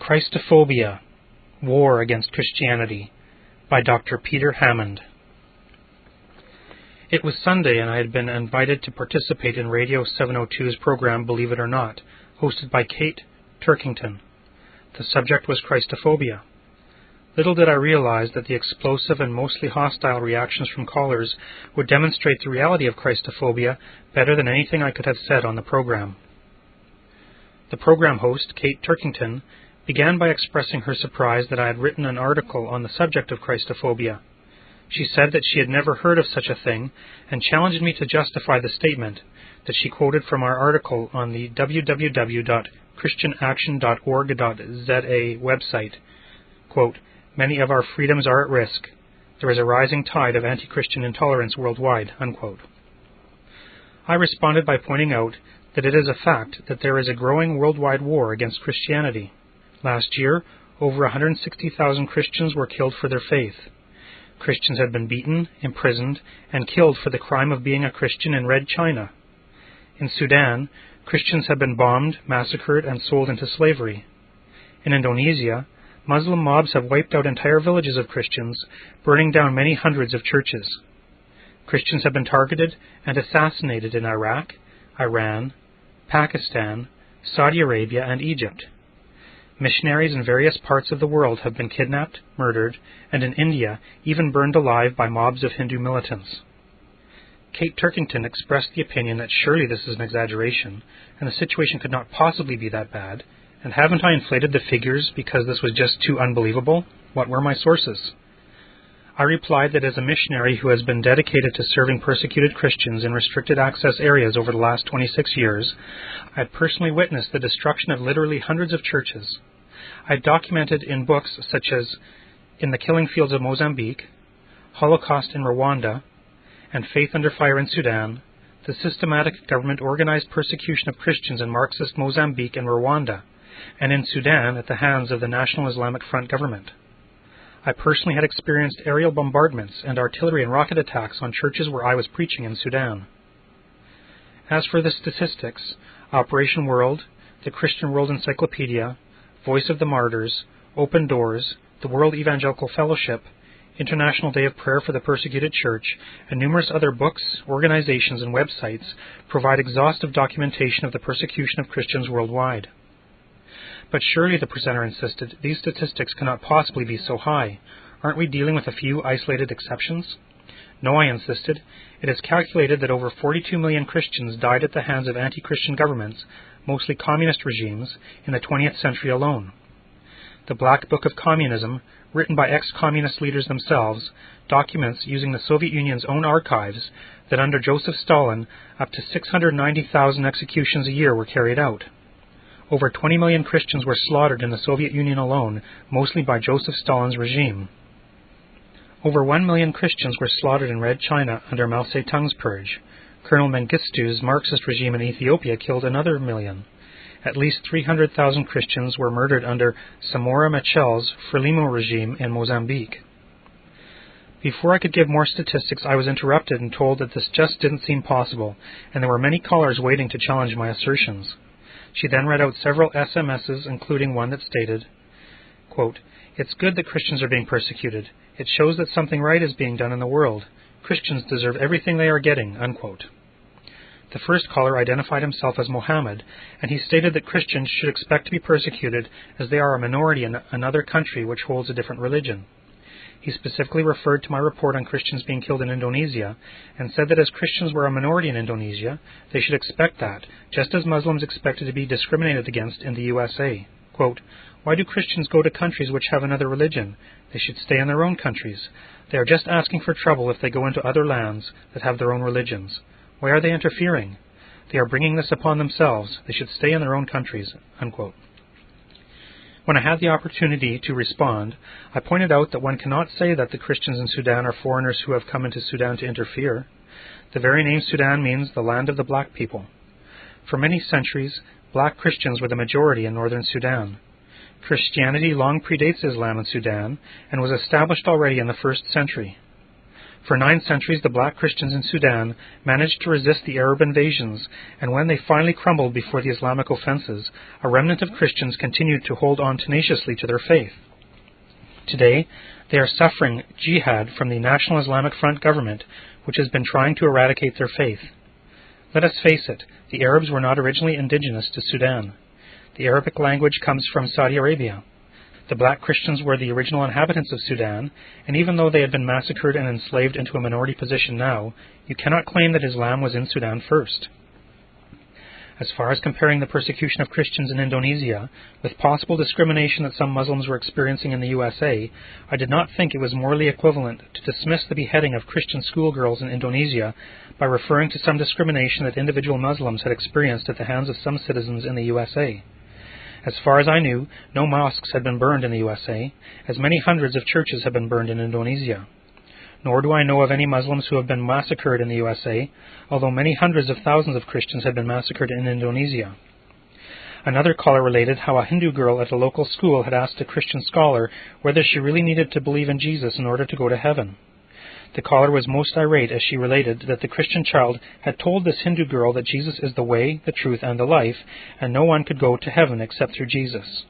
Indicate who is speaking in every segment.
Speaker 1: Christophobia, War Against Christianity, by Dr. Peter Hammond. It was Sunday, and I had been invited to participate in Radio 702's program Believe It or Not, hosted by Kate Turkington. The subject was Christophobia. Little did I realize that the explosive and mostly hostile reactions from callers would demonstrate the reality of Christophobia better than anything I could have said on the program. The program host, Kate Turkington, began by expressing her surprise that I had written an article on the subject of Christophobia. She said that she had never heard of such a thing and challenged me to justify the statement that she quoted from our article on the www.christianaction.org.za website. Quote, "Many of our freedoms are at risk. There is a rising tide of anti-Christian intolerance worldwide," unquote. I responded by pointing out that it is a fact that there is a growing worldwide war against Christianity. Last year, over 160,000 Christians were killed for their faith. Christians had been beaten, imprisoned, and killed for the crime of being a Christian in Red China. In Sudan, Christians have been bombed, massacred, and sold into slavery. In Indonesia, Muslim mobs have wiped out entire villages of Christians, burning down many hundreds of churches. Christians have been targeted and assassinated in Iraq, Iran, Pakistan, Saudi Arabia, and Egypt. Missionaries in various parts of the world have been kidnapped, murdered, and in India even burned alive by mobs of Hindu militants. Kate Turkington expressed the opinion that surely this is an exaggeration, and the situation could not possibly be that bad, and haven't I inflated the figures because this was just too unbelievable? What were my sources? I replied that as a missionary who has been dedicated to serving persecuted Christians in restricted access areas over the last 26 years, I had personally witnessed the destruction of literally hundreds of churches. I documented in books such as In the Killing Fields of Mozambique, Holocaust in Rwanda, and Faith Under Fire in Sudan, the systematic government-organized persecution of Christians in Marxist Mozambique and Rwanda, and in Sudan at the hands of the National Islamic Front government. I personally had experienced aerial bombardments and artillery and rocket attacks on churches where I was preaching in Sudan. As for the statistics, Operation World, the Christian World Encyclopedia, Voice of the Martyrs, Open Doors, the World Evangelical Fellowship, International Day of Prayer for the Persecuted Church, and numerous other books, organizations, and websites provide exhaustive documentation of the persecution of Christians worldwide. But surely, the presenter insisted, these statistics cannot possibly be so high. Aren't we dealing with a few isolated exceptions? No, I insisted. It is calculated that over 42 million Christians died at the hands of anti-Christian governments, mostly communist regimes, in the 20th century alone. The Black Book of Communism, written by ex-communist leaders themselves, documents, using the Soviet Union's own archives, that under Joseph Stalin, up to 690,000 executions a year were carried out. Over 20 million Christians were slaughtered in the Soviet Union alone, mostly by Joseph Stalin's regime. Over 1 million Christians were slaughtered in Red China under Mao Zedong's purge. Colonel Mengistu's Marxist regime in Ethiopia killed another million. At least 300,000 Christians were murdered under Samora Machel's Frelimo regime in Mozambique. Before I could give more statistics, I was interrupted and told that this just didn't seem possible, and there were many callers waiting to challenge my assertions. She then read out several SMSs, including one that stated, quote, "It's good that Christians are being persecuted. It shows that something right is being done in the world. Christians deserve everything they are getting," unquote. The first caller identified himself as Mohammed, and he stated that Christians should expect to be persecuted as they are a minority in another country which holds a different religion. He specifically referred to my report on Christians being killed in Indonesia and said that as Christians were a minority in Indonesia, they should expect that, just as Muslims expected to be discriminated against in the USA. Quote, "Why do Christians go to countries which have another religion? They should stay in their own countries. They are just asking for trouble if they go into other lands that have their own religions. Why are they interfering? They are bringing this upon themselves. They should stay in their own countries," unquote. When I had the opportunity to respond, I pointed out that one cannot say that the Christians in Sudan are foreigners who have come into Sudan to interfere. The very name Sudan means the land of the black people. For many centuries, black Christians were the majority in northern Sudan. Christianity long predates Islam in Sudan and was established already in the 1st century. For 9 centuries, the black Christians in Sudan managed to resist the Arab invasions, and when they finally crumbled before the Islamic offenses, a remnant of Christians continued to hold on tenaciously to their faith. Today, they are suffering jihad from the National Islamic Front government, which has been trying to eradicate their faith. Let us face it, the Arabs were not originally indigenous to Sudan. The Arabic language comes from Saudi Arabia. The black Christians were the original inhabitants of Sudan, and even though they had been massacred and enslaved into a minority position now, you cannot claim that Islam was in Sudan first. As far as comparing the persecution of Christians in Indonesia with possible discrimination that some Muslims were experiencing in the USA, I did not think it was morally equivalent to dismiss the beheading of Christian schoolgirls in Indonesia by referring to some discrimination that individual Muslims had experienced at the hands of some citizens in the USA. As far as I knew, no mosques had been burned in the USA, as many hundreds of churches have been burned in Indonesia. Nor do I know of any Muslims who have been massacred in the USA, although many hundreds of thousands of Christians have been massacred in Indonesia. Another caller related how a Hindu girl at a local school had asked a Christian scholar whether she really needed to believe in Jesus in order to go to heaven. The caller was most irate as she related that the Christian child had told this Hindu girl that Jesus is the way, the truth, and the life, and no one could go to heaven except through Jesus.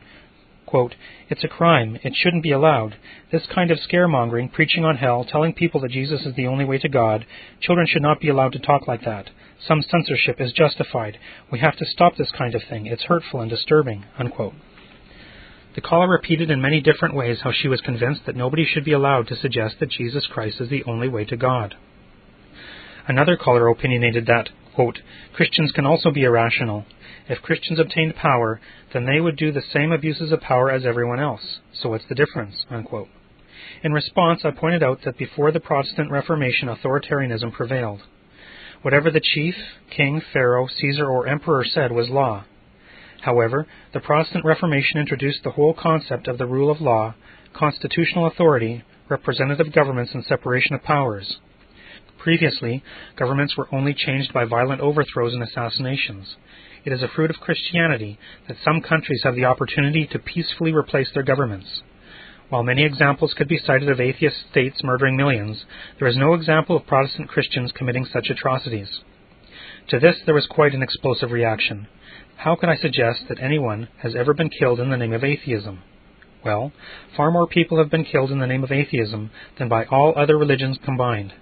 Speaker 1: Quote, "It's a crime. It shouldn't be allowed. This kind of scaremongering, preaching on hell, telling people that Jesus is the only way to God, children should not be allowed to talk like that. Some censorship is justified. We have to stop this kind of thing. It's hurtful and disturbing." Unquote. The caller repeated in many different ways how she was convinced that nobody should be allowed to suggest that Jesus Christ is the only way to God. Another caller opinionated that, quote, "Christians can also be irrational. If Christians obtained power, then they would do the same abuses of power as everyone else. So what's the difference?" Unquote. In response, I pointed out that before the Protestant Reformation, authoritarianism prevailed. Whatever the chief, king, pharaoh, Caesar, or emperor said was law. However, the Protestant Reformation introduced the whole concept of the rule of law, constitutional authority, representative governments, and separation of powers. Previously, governments were only changed by violent overthrows and assassinations. It is a fruit of Christianity that some countries have the opportunity to peacefully replace their governments. While many examples could be cited of atheist states murdering millions, there is no example of Protestant Christians committing such atrocities. To this there was quite an explosive reaction. How can I suggest that anyone has ever been killed in the name of atheism? Well, far more people have been killed in the name of atheism than by all other religions combined.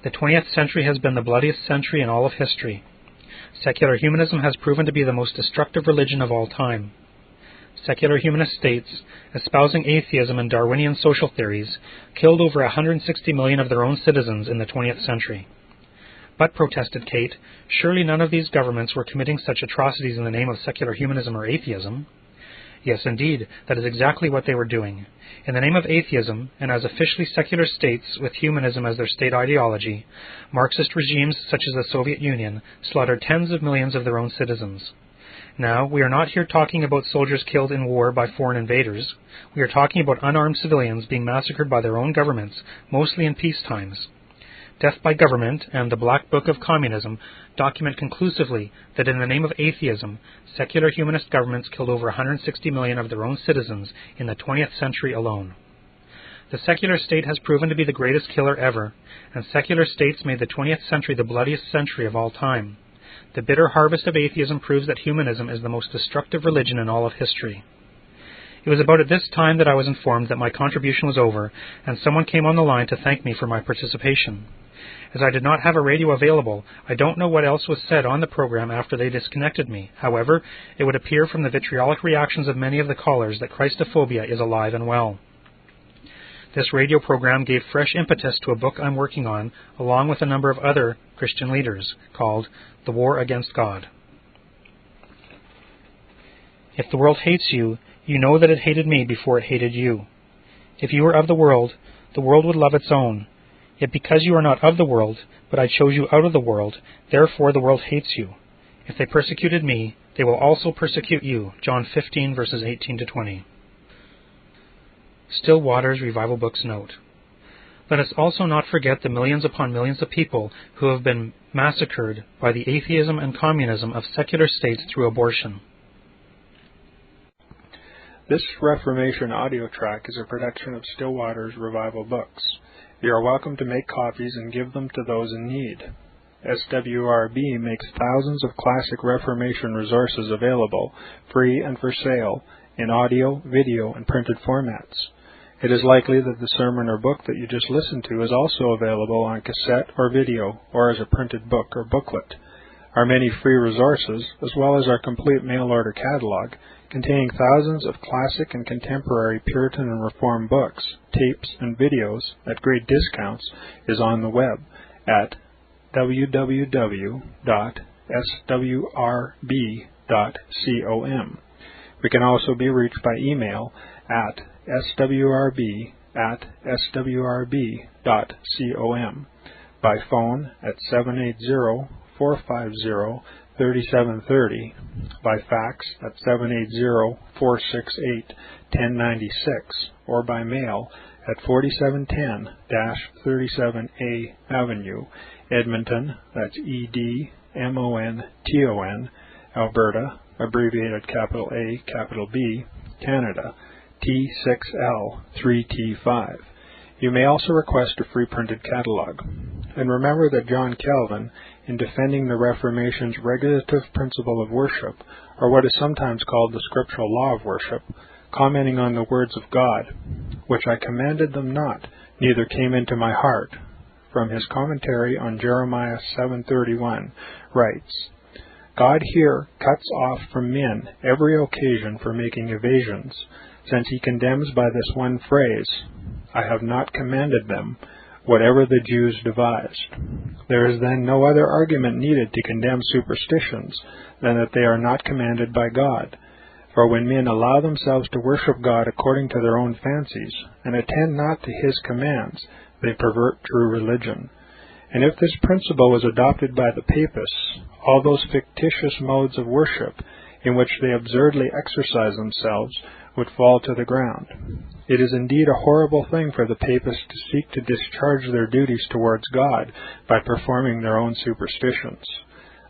Speaker 1: The 20th century has been the bloodiest century in all of history. Secular humanism has proven to be the most destructive religion of all time. Secular humanist states, espousing atheism and Darwinian social theories, killed over 160 million of their own citizens in the 20th century. But, protested Kate, surely none of these governments were committing such atrocities in the name of secular humanism or atheism. Yes, indeed, that is exactly what they were doing. In the name of atheism, and as officially secular states with humanism as their state ideology, Marxist regimes such as the Soviet Union slaughtered tens of millions of their own citizens. Now, we are not here talking about soldiers killed in war by foreign invaders. We are talking about unarmed civilians being massacred by their own governments, mostly in peace times. Death by Government and the Black Book of Communism document conclusively that in the name of atheism, secular humanist governments killed over 160 million of their own citizens in the 20th century alone. The secular state has proven to be the greatest killer ever, and secular states made the 20th century the bloodiest century of all time. The bitter harvest of atheism proves that humanism is the most destructive religion in all of history. It was about at this time that I was informed that my contribution was over, and someone came on the line to thank me for my participation. As I did not have a radio available, I don't know what else was said on the program after they disconnected me. However, it would appear from the vitriolic reactions of many of the callers that Christophobia is alive and well. This radio program gave fresh impetus to a book I'm working on, along with a number of other Christian leaders, called The War Against God. If the world hates you, you know that it hated me before it hated you. If you were of the world would love its own. Yet because you are not of the world, but I chose you out of the world, therefore the world hates you. If they persecuted me, they will also persecute you. John 15, verses 18 to 20. Still Waters Revival Books note. Let us also not forget the millions upon millions of people who have been massacred by the atheism and communism of secular states through abortion.
Speaker 2: This Reformation audio track is a production of Still Waters Revival Books. You are welcome to make copies and give them to those in need. SWRB makes thousands of classic Reformation resources available, free and for sale, in audio, video, and printed formats. It is likely that the sermon or book that you just listened to is also available on cassette or video, or as a printed book or booklet. Our many free resources, as well as our complete mail-order catalog, containing thousands of classic and contemporary Puritan and Reformed books, tapes, and videos at great discounts, is on the web at www.swrb.com. We can also be reached by email at swrb@swrb.com, by phone at 780-450-3730, by fax at 780-468-1096, or by mail at 4710-37A Avenue, Edmonton, that's Edmonton, Alberta, abbreviated capital A, capital B, Canada, T6L 3T5. You may also request a free printed catalog. And remember that John Calvin, in defending the Reformation's regulative principle of worship, or what is sometimes called the scriptural law of worship, commenting on the words of God, which I commanded them not, neither came into my heart, from his commentary on Jeremiah 7:31, writes, God here cuts off from men every occasion for making evasions, since he condemns by this one phrase, I have not commanded them, whatever the Jews devised. There is then no other argument needed to condemn superstitions than that they are not commanded by God. For when men allow themselves to worship God according to their own fancies, and attend not to his commands, they pervert true religion. And if this principle was adopted by the papists, all those fictitious modes of worship in which they absurdly exercise themselves would fall to the ground. It is indeed a horrible thing for the papists to seek to discharge their duties towards God by performing their own superstitions.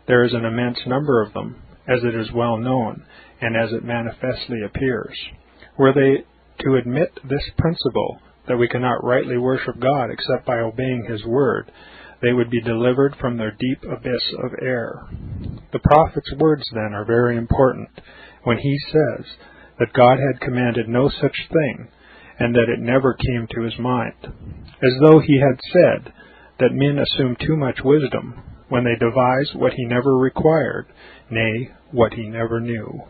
Speaker 2: There is an immense number of them, as it is well known, and as it manifestly appears. Were they to admit this principle, that we cannot rightly worship God except by obeying his word, they would be delivered from their deep abyss of error. The prophet's words, then, are very important, when he says that God had commanded no such thing, and that it never came to his mind, as though he had said that men assume too much wisdom when they devise what he never required, nay, what he never knew.